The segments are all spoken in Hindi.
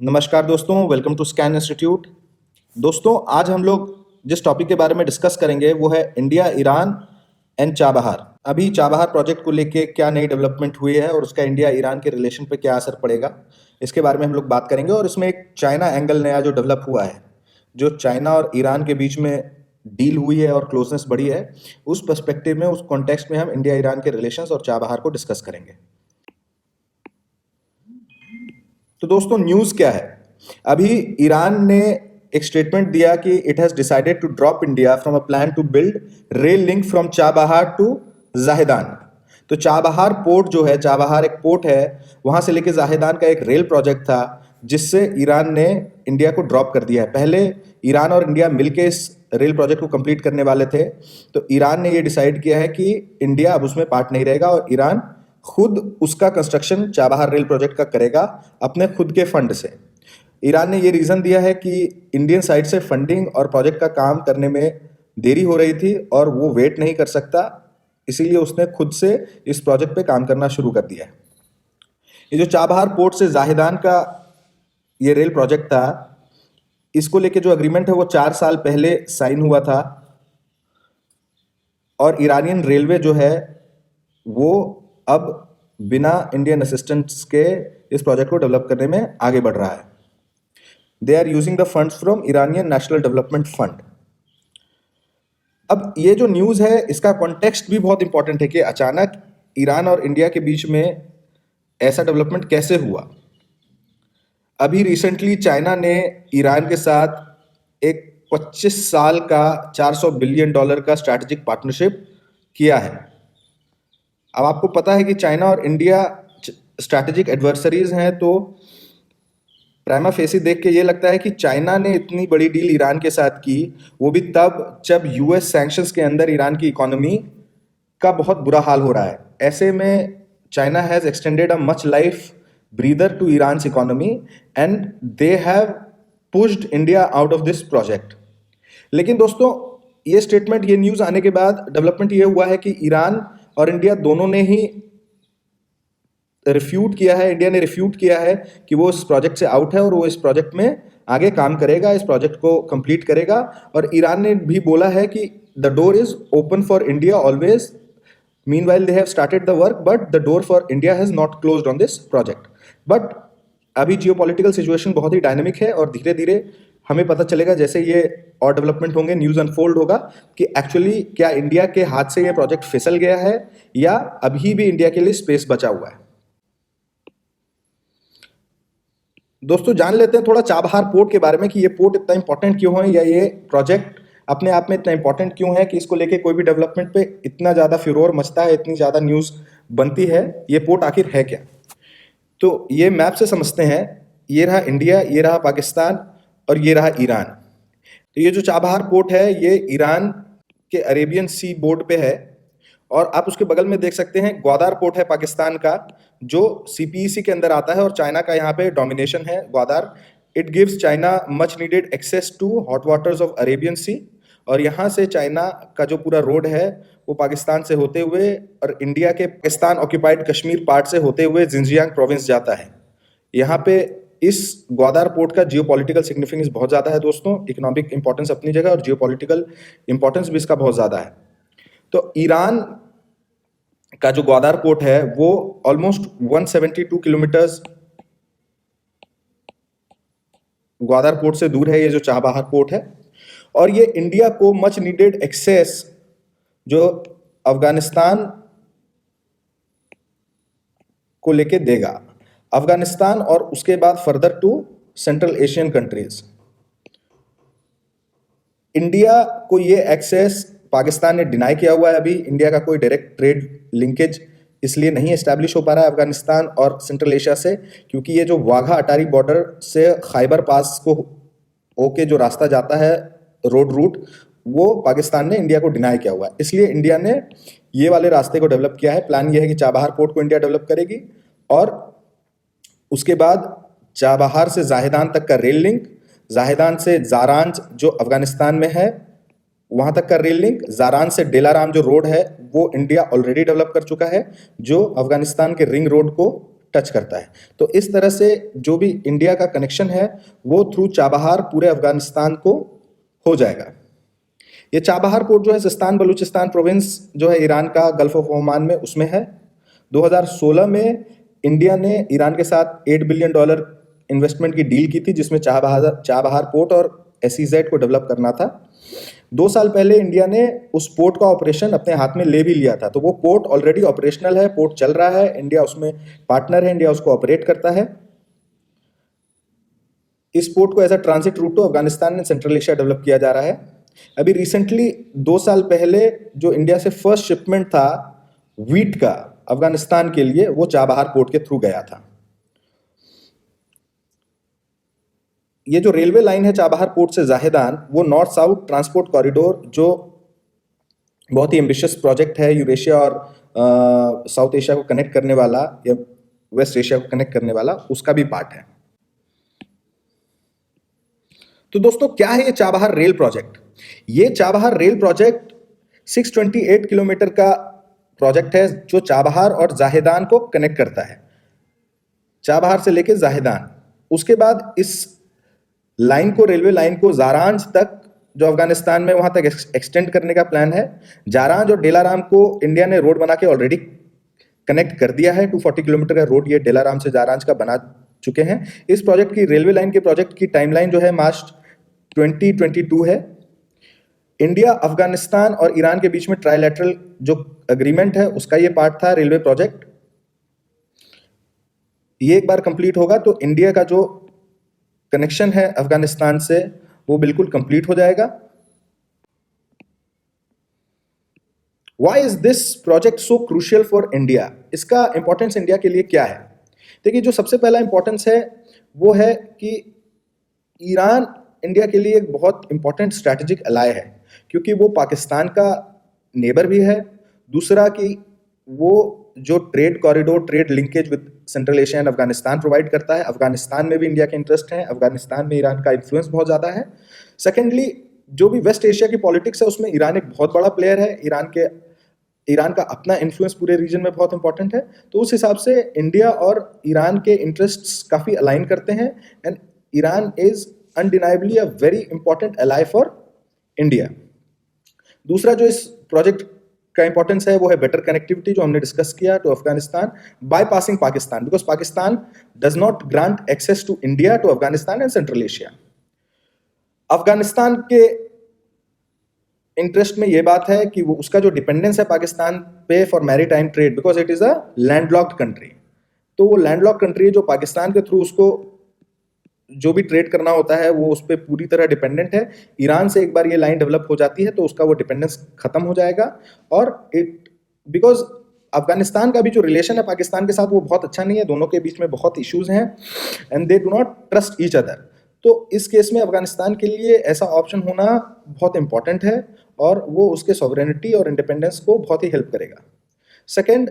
नमस्कार दोस्तों, वेलकम टू स्कैन इंस्टीट्यूट। दोस्तों, आज हम लोग जिस टॉपिक के बारे में डिस्कस करेंगे वो है इंडिया, ईरान एंड चाबहार। अभी चाबहार प्रोजेक्ट को लेके क्या नई डेवलपमेंट हुई है और उसका इंडिया ईरान के रिलेशन पे क्या असर पड़ेगा, इसके बारे में हम लोग बात करेंगे। और इसमें एक चाइना एंगल नया जो डेवलप हुआ है, जो चाइना और ईरान के बीच में डील हुई है और क्लोजनेस बढ़ी है, उस पर्सपेक्टिव में, उस कॉन्टेक्स्ट में हम इंडिया ईरान के रिलेशंस और चाबहार को डिस्कस करेंगे। तो दोस्तों, न्यूज़ क्या है? अभी ईरान ने एक स्टेटमेंट दिया कि it has decided to drop India from a plan to build rail link from Chabahar to Zahedan. तो चाबहार पोर्ट जो है, चाबहार एक पोर्ट है, वहां से लेके जाहेदान का एक रेल प्रोजेक्ट था जिससे ईरान ने इंडिया को ड्रॉप कर दिया है। पहले ईरान और इंडिया मिलके इस रेल प्रोजेक्ट को कंप्लीट करने वाले थे, तो ईरान ने ये डिसाइड किया है कि इंडिया अब उसमें पार्ट नहीं रहेगा और ईरान खुद उसका कंस्ट्रक्शन चाबहार रेल प्रोजेक्ट का करेगा अपने खुद के फंड से। ईरान ने ये रीज़न दिया है कि इंडियन साइड से फंडिंग और प्रोजेक्ट का काम करने में देरी हो रही थी और वो वेट नहीं कर सकता, इसीलिए उसने खुद से इस प्रोजेक्ट पे काम करना शुरू कर दिया है। ये जो चाबहार पोर्ट से जाहिदान का ये रेल प्रोजेक्ट था, इसको लेके जो अग्रीमेंट है वो 4 साल पहले साइन हुआ था और ईरानियन रेलवे जो है वो अब बिना इंडियन असिस्टेंस के इस प्रोजेक्ट को डेवलप करने में आगे बढ़ रहा है। They are using the funds from Iranian National Development Fund. अब ये जो न्यूज़ है, इसका कॉन्टेक्स्ट भी बहुत इंपॉर्टेंट है कि अचानक ईरान और इंडिया के बीच में ऐसा डेवलपमेंट कैसे हुआ। अभी रिसेंटली चाइना ने ईरान के साथ एक 25 साल का $400 बिलियन का स्ट्रैटेजिक पार्टनरशिप किया है। अब आपको पता है कि चाइना और इंडिया स्ट्रैटेजिक एडवर्सरीज हैं, तो प्राइमा फेसी देख के ये लगता है कि चाइना ने इतनी बड़ी डील ईरान के साथ की, वो भी तब जब यूएस सैंक्शंस के अंदर ईरान की इकोनॉमी का बहुत बुरा हाल हो रहा है। ऐसे में China has extended a much life breather to Iran's economy and they have pushed India out of this project. लेकिन दोस्तों, ये स्टेटमेंट, ये न्यूज़ आने के बाद डेवलपमेंट ये हुआ है कि ईरान और इंडिया दोनों ने ही रिफ्यूट किया है, इंडिया ने रिफ्यूट किया है कि वो इस प्रोजेक्ट से आउट है और वो इस प्रोजेक्ट में आगे काम करेगा, इस प्रोजेक्ट को कंप्लीट करेगा। और ईरान ने भी बोला है कि the door is open for India always, meanwhile they have started the work but the door for India has not closed on this project. But अभी जियोपॉलिटिकल सिचुएशन बहुत ही डायनेमिक है और धीरे धीरे हमें पता चलेगा, जैसे ये और डेवलपमेंट होंगे, न्यूज़ अनफोल्ड होगा कि एक्चुअली क्या इंडिया के हाथ से ये प्रोजेक्ट फिसल गया है या अभी भी इंडिया के लिए स्पेस बचा हुआ है। दोस्तों, जान लेते हैं थोड़ा चाबहार पोर्ट के बारे में कि ये पोर्ट इतना इंपॉर्टेंट क्यों है, या ये प्रोजेक्ट अपने आप में इतना इंपॉर्टेंट क्यों है कि इसको लेके कोई भी डेवलपमेंट पे इतना ज़्यादा फिरोर मचता है, इतनी ज़्यादा न्यूज़ बनती है। ये पोर्ट आखिर है क्या? तो ये मैप से समझते हैं। ये रहा इंडिया, ये रहा पाकिस्तान और ये रहा ईरान। तो ये जो चाबहार पोर्ट है, ये ईरान के अरेबियन सी बोर्ड पे है और आप उसके बगल में देख सकते हैं ग्वादार पोर्ट है पाकिस्तान का, जो सीपीईसी के अंदर आता है और चाइना का यहाँ पे डोमिनेशन है Gwadar. It gives China much needed access to hot waters of Arabian sea, और यहाँ से चाइना का जो पूरा रोड है वो पाकिस्तान से होते हुए और इंडिया के पाकिस्तान ऑक्यूपाइड कश्मीर पार्ट से होते हुए जिंजियांग प्रोविंस जाता है। यहाँ पे इस ग्वादार पोर्ट का जियोपॉलिटिकल सिग्निफिकेंस बहुत ज़्यादा है दोस्तों। इकोनॉमिक इंपॉर्टेंस अपनी जगह और जियोपॉलिटिकल इंपॉर्टेंस भी इसका बहुत ज़्यादा है। तो ईरान का जो ग्वादार पोर्ट है वो ऑलमोस्ट 172 किलोमीटर्स ग्वादार पोर्ट से दूर है, ये जो चाबहार पोर्ट है। और ये इंडिया को मच नीडेड एक्सेस जो अफगानिस्तान को लेके देगा, अफगानिस्तान और उसके बाद further to Central Asian countries. India को ये एक्सेस पाकिस्तान ने डिनाई किया हुआ है। अभी इंडिया का कोई डायरेक्ट ट्रेड लिंकेज इसलिए नहीं एस्टैब्लिश हो पा रहा है अफगानिस्तान और सेंट्रल एशिया से, क्योंकि ये जो वाघा अटारी बॉर्डर से खैबर पास को होके जो रास्ता जाता है, रोड रूट, वो पाकिस्तान ने इंडिया को डिनाई किया हुआ है। इसलिए इंडिया ने ये वाले रास्ते को डेवलप किया है। प्लान ये है कि चाबहार पोर्ट को इंडिया डेवलप करेगी और उसके बाद चाबहार से जाहेदान तक का रेल लिंक, जाहेदान से जारांज जो अफगानिस्तान में है वहाँ तक का रेल लिंक, जारान से डेलाराम जो रोड है वो इंडिया ऑलरेडी डेवलप कर चुका है, जो अफगानिस्तान के रिंग रोड को टच करता है। तो इस तरह से जो भी इंडिया का कनेक्शन है वो थ्रू चाबहार पूरे अफगानिस्तान को हो जाएगा। ये चाबहार पोर्ट जो है सिस्तान बलूचिस्तान प्रोविंस जो है ईरान का गल्फ ऑफ ओमान में उसमें है। 2016 में इंडिया ने ईरान के साथ $8 बिलियन इन्वेस्टमेंट की डील की थी जिसमें चाबहार पोर्ट और SEZ को डेवलप करना था। 2 साल पहले इंडिया ने उस पोर्ट का ऑपरेशन अपने हाथ में ले भी लिया था, तो वो पोर्ट ऑलरेडी ऑपरेशनल है, पोर्ट चल रहा है, इंडिया उसमें पार्टनर है, इंडिया उसको ऑपरेट करता है। इस पोर्ट को as a transit route to Afghanistan and Central Asia develop किया जा रहा है। अभी रिसेंटली 2 साल पहले जो इंडिया से फर्स्ट शिपमेंट था व्हीट का अफगानिस्तान के लिए वो चाबहार पोर्ट के थ्रू गया था। ये जो रेलवे लाइन है चाबहार पोर्ट से जाहेदान, वो नॉर्थ साउथ ट्रांसपोर्ट कॉरिडोर जो बहुत ही एम्बिशियस प्रोजेक्ट है, यूरेशिया और साउथ एशिया को कनेक्ट करने वाला या वेस्ट एशिया को कनेक्ट करने वाला, उसका भी पार्ट है। तो दोस्तों क्या है ये चाबहार रेल प्रोजेक्ट? ये चाबहार रेल प्रोजेक्ट 628 किलोमीटर का प्रोजेक्ट है जो चाबहार और जाहेदान को कनेक्ट करता है, चाबहार से लेके जाहेदान। उसके बाद इस लाइन को, रेलवे लाइन को जारांज तक जो अफगानिस्तान में वहां तक एक्सटेंड करने का प्लान है। जारांज और डेलाराम को इंडिया ने रोड बना के ऑलरेडी कनेक्ट कर दिया है। 240 किलोमीटर का रोड ये डेलाराम से जारांज का बना चुके हैं। इस प्रोजेक्ट की, रेलवे लाइन के प्रोजेक्ट की टाइमलाइन जो है मार्च 2022 है। इंडिया, अफगानिस्तान और ईरान के बीच में ट्राइलैटरल जो अग्रीमेंट है उसका ये पार्ट था रेलवे प्रोजेक्ट। ये एक बार कंप्लीट होगा तो इंडिया का जो कनेक्शन है अफगानिस्तान से वो बिल्कुल कंप्लीट हो जाएगा। Why is this project so crucial for India? इसका इंपॉर्टेंस इंडिया के लिए क्या है? देखिए, जो सबसे पहला इंपॉर्टेंस है वो है कि ईरान इंडिया के लिए एक बहुत इंपॉर्टेंट स्ट्रैटेजिक अलाय है, क्योंकि वो पाकिस्तान का नेबर भी है। दूसरा कि वो जो trade corridor, trade linkage with central Asia and Afghanistan provide करता है। अफगानिस्तान में भी इंडिया के इंटरेस्ट हैं, अफगानिस्तान में ईरान का इन्फ्लुएंस बहुत ज़्यादा है। सेकेंडली, जो भी वेस्ट एशिया की पॉलिटिक्स है उसमें ईरान एक बहुत बड़ा प्लेयर है। ईरान का अपना इन्फ्लुएंस पूरे रीजन में बहुत इंपॉर्टेंट है। तो उस हिसाब से इंडिया और ईरान के इंटरेस्ट्स काफ़ी अलाइन करते हैं and Iran is undeniably a very important ally for India. दूसरा जो इस प्रोजेक्ट का इंपॉर्टेंस है वो है बेटर कनेक्टिविटी, जो हमने डिस्कस किया, to Afghanistan by passing Pakistan, because Pakistan does not grant access to India, to Afghanistan and Central Asia. Afghanistan के इंटरेस्ट में ये बात है कि वो उसका जो डिपेंडेंस है पाकिस्तान पे for maritime trade, because it is a landlocked country. तो वो लैंडलॉक्ड कंट्री जो पाकिस्तान के थ्रू उसको जो भी ट्रेड करना होता है वो उस पर पूरी तरह डिपेंडेंट है। ईरान से एक बार ये लाइन डेवलप हो जाती है तो उसका वो डिपेंडेंस खत्म हो जाएगा। और बिकॉज अफगानिस्तान का भी जो रिलेशन है पाकिस्तान के साथ वो बहुत अच्छा नहीं है, दोनों के बीच में बहुत इश्यूज हैं and they do not trust each other. तो इस केस में अफगानिस्तान के लिए ऐसा ऑप्शन होना बहुत इंपॉर्टेंट है और वो उसके सॉवरेनिटी और इंडिपेंडेंस को बहुत ही हेल्प करेगा। सेकेंड,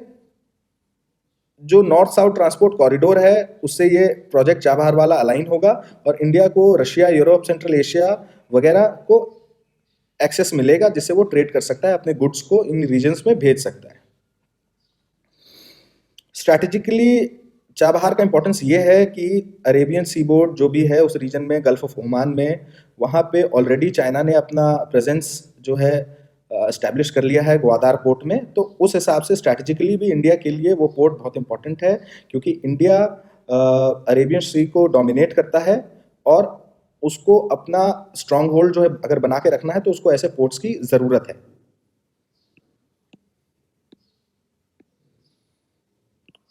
जो नॉर्थ साउथ ट्रांसपोर्ट कॉरिडोर है उससे ये प्रोजेक्ट चाबहार वाला अलाइन होगा और इंडिया को रशिया, यूरोप, सेंट्रल एशिया वगैरह को एक्सेस मिलेगा जिससे वो ट्रेड कर सकता है, अपने गुड्स को इन रीजन्स में भेज सकता है। स्ट्रैटेजिकली चाबहार का इंपॉर्टेंस ये है कि अरेबियन सी बोर्ड जो भी है उस रीजन में, गल्फ ऑफ ओमान में, वहाँ पे ऑलरेडी चाइना ने अपना प्रेजेंस जो है एस्टैब्लिश कर लिया है ग्वादार पोर्ट में। तो उस हिसाब से स्ट्रैटेजिकली भी इंडिया के लिए वो पोर्ट बहुत इंपॉर्टेंट है, क्योंकि इंडिया अरेबियन सी को डोमिनेट करता है और उसको अपना स्ट्रॉन्ग होल्ड जो है अगर बना के रखना है तो उसको ऐसे पोर्ट्स की ज़रूरत है।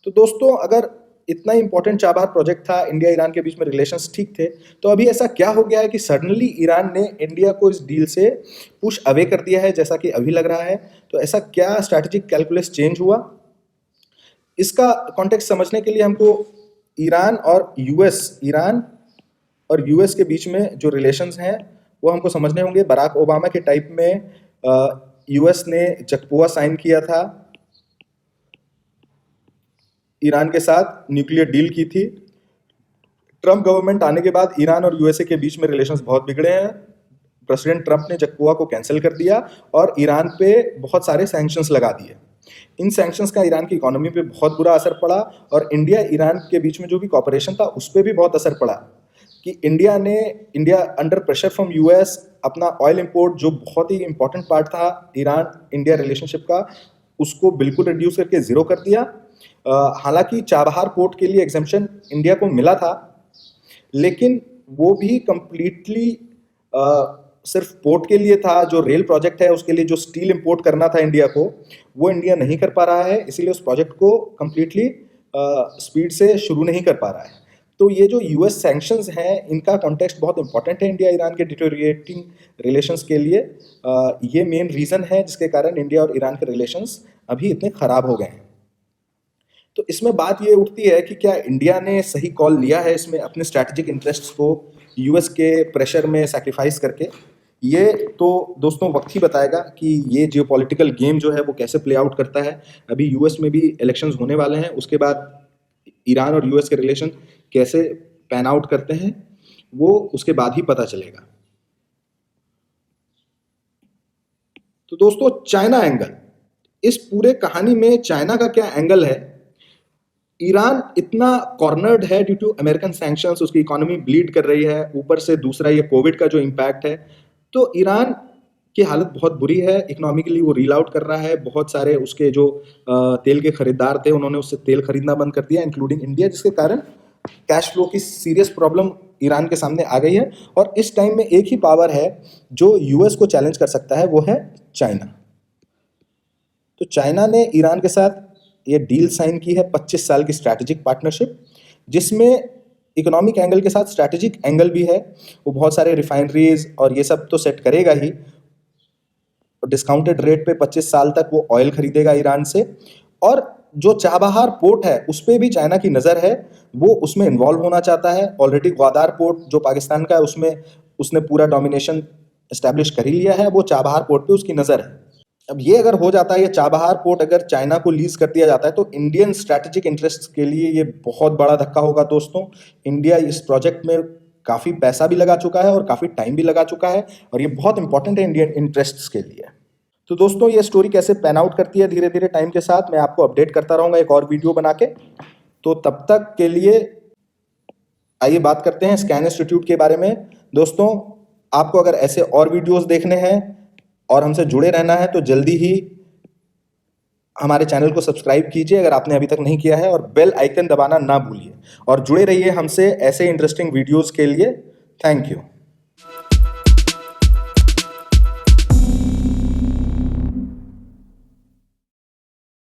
तो दोस्तों, अगर इतना इंपॉर्टेंट चाबहार प्रोजेक्ट था, इंडिया ईरान के बीच में रिलेशंस ठीक थे, तो अभी ऐसा क्या हो गया है कि सडनली ईरान ने इंडिया को इस डील से पुश अवे कर दिया है, जैसा कि अभी लग रहा है? तो ऐसा क्या स्ट्रैटेजिक कैलकुलस चेंज हुआ? इसका कॉन्टेक्स्ट समझने के लिए हमको ईरान और यूएस के बीच में जो रिलेशंस हैं वो हमको समझने होंगे। बराक ओबामा के टाइप में यूएस ने जकपुआ साइन किया था, ईरान के साथ न्यूक्लियर डील की थी। ट्रंप गवर्नमेंट आने के बाद ईरान और यूएसए के बीच में रिलेशंस बहुत बिगड़े हैं। प्रेसिडेंट ट्रंप ने जकपुआ को कैंसिल कर दिया और ईरान पे बहुत सारे सैंक्शंस लगा दिए। इन सैंक्शंस का ईरान की इकोनॉमी पे बहुत बुरा असर पड़ा और इंडिया ईरान के बीच में जो भी कॉपरेशन था उस पर भी बहुत असर पड़ा कि India under pressure from US अपना ऑयल इंपोर्ट जो बहुत ही इंपॉर्टेंट पार्ट था ईरान इंडिया रिलेशनशिप का उसको बिल्कुल रिड्यूस करके ज़ीरो कर दिया। हालांकि चाबहार पोर्ट के लिए एग्जेम्पशन इंडिया को मिला था, लेकिन वो भी कंप्लीटली सिर्फ पोर्ट के लिए था। जो रेल प्रोजेक्ट है उसके लिए जो स्टील इंपोर्ट करना था इंडिया को, वो इंडिया नहीं कर पा रहा है, इसीलिए उस प्रोजेक्ट को कंप्लीटली स्पीड से शुरू नहीं कर पा रहा है। तो ये जो यूएस सैंक्शंस हैं इनका कॉन्टेक्स्ट बहुत इंपॉर्टेंट है इंडिया ईरान के डिटोरिएटिंग रिलेशंस के लिए। ये मेन रीज़न है जिसके कारण इंडिया और ईरान के रिलेशंस अभी इतने ख़राब हो गए हैं। तो इसमें बात ये उठती है कि क्या इंडिया ने सही कॉल लिया है इसमें अपने स्ट्रैटेजिक इंटरेस्ट्स को यूएस के प्रेशर में सैक्रिफाइस करके। ये तो दोस्तों वक्त ही बताएगा कि ये जियोपॉलिटिकल गेम जो है वो कैसे प्ले आउट करता है। अभी यूएस में भी इलेक्शंस होने वाले हैं, उसके बाद ईरान और यूएस के रिलेशन कैसे पैन आउट करते हैं वो उसके बाद ही पता चलेगा। तो दोस्तों चाइना एंगल, इस पूरे कहानी में चाइना का क्या एंगल है? ईरान इतना कॉर्नर्ड है ड्यू टू अमेरिकन सैंक्शंस, उसकी इकोनॉमी ब्लीड कर रही है, ऊपर से दूसरा ये कोविड का जो इम्पैक्ट है, तो ईरान की हालत बहुत बुरी है। इकोनॉमिकली वो रील आउट कर रहा है। बहुत सारे उसके जो तेल के खरीदार थे उन्होंने उससे तेल खरीदना बंद कर दिया, इंक्लूडिंग इंडिया, जिसके कारण कैश फ्लो की सीरियस प्रॉब्लम ईरान के सामने आ गई है। और इस टाइम में एक ही पावर है जो यूएस को चैलेंज कर सकता है, वो है चाइना। तो चाइना ने ईरान के साथ ये डील साइन की है 25 साल की स्ट्रैटेजिक पार्टनरशिप, जिसमें इकोनॉमिक एंगल के साथ स्ट्रैटेजिक एंगल भी है। वो बहुत सारे रिफाइनरीज और ये सब तो सेट करेगा ही, डिस्काउंटेड रेट पे 25 साल तक वो ऑयल खरीदेगा ईरान से। और जो चाबहार पोर्ट है उस पर भी चाइना की नज़र है, वो उसमें इन्वॉल्व होना चाहता है। ऑलरेडी ग्वादार पोर्ट जो पाकिस्तान का है उसमें उसने पूरा डोमिनेशन इस्टेब्लिश कर ही लिया है, वो चाबहार पोर्ट पे उसकी नज़र है। अब ये अगर हो जाता है, ये चाबहार पोर्ट अगर चाइना को लीज कर दिया जाता है, तो इंडियन स्ट्रैटेजिक इंटरेस्ट्स के लिए ये बहुत बड़ा धक्का होगा दोस्तों। इंडिया इस प्रोजेक्ट में काफ़ी पैसा भी लगा चुका है और काफ़ी टाइम भी लगा चुका है, और ये बहुत इंपॉर्टेंट है इंडियन इंटरेस्ट्स के लिए। तो दोस्तों ये स्टोरी कैसे पैन आउट करती है धीरे धीरे टाइम के साथ, मैं आपको अपडेट करता रहूँगा एक और वीडियो बना के। तो तब तक के लिए आइए बात करते हैं स्कैन इंस्टीट्यूट के बारे में। दोस्तों आपको अगर ऐसे और वीडियोस देखने हैं और हमसे जुड़े रहना है तो जल्दी ही हमारे चैनल को सब्सक्राइब कीजिए अगर आपने अभी तक नहीं किया है, और बेल आइकन दबाना ना भूलिए, और जुड़े रहिए हमसे ऐसे इंटरेस्टिंग वीडियोस के लिए। Thank you.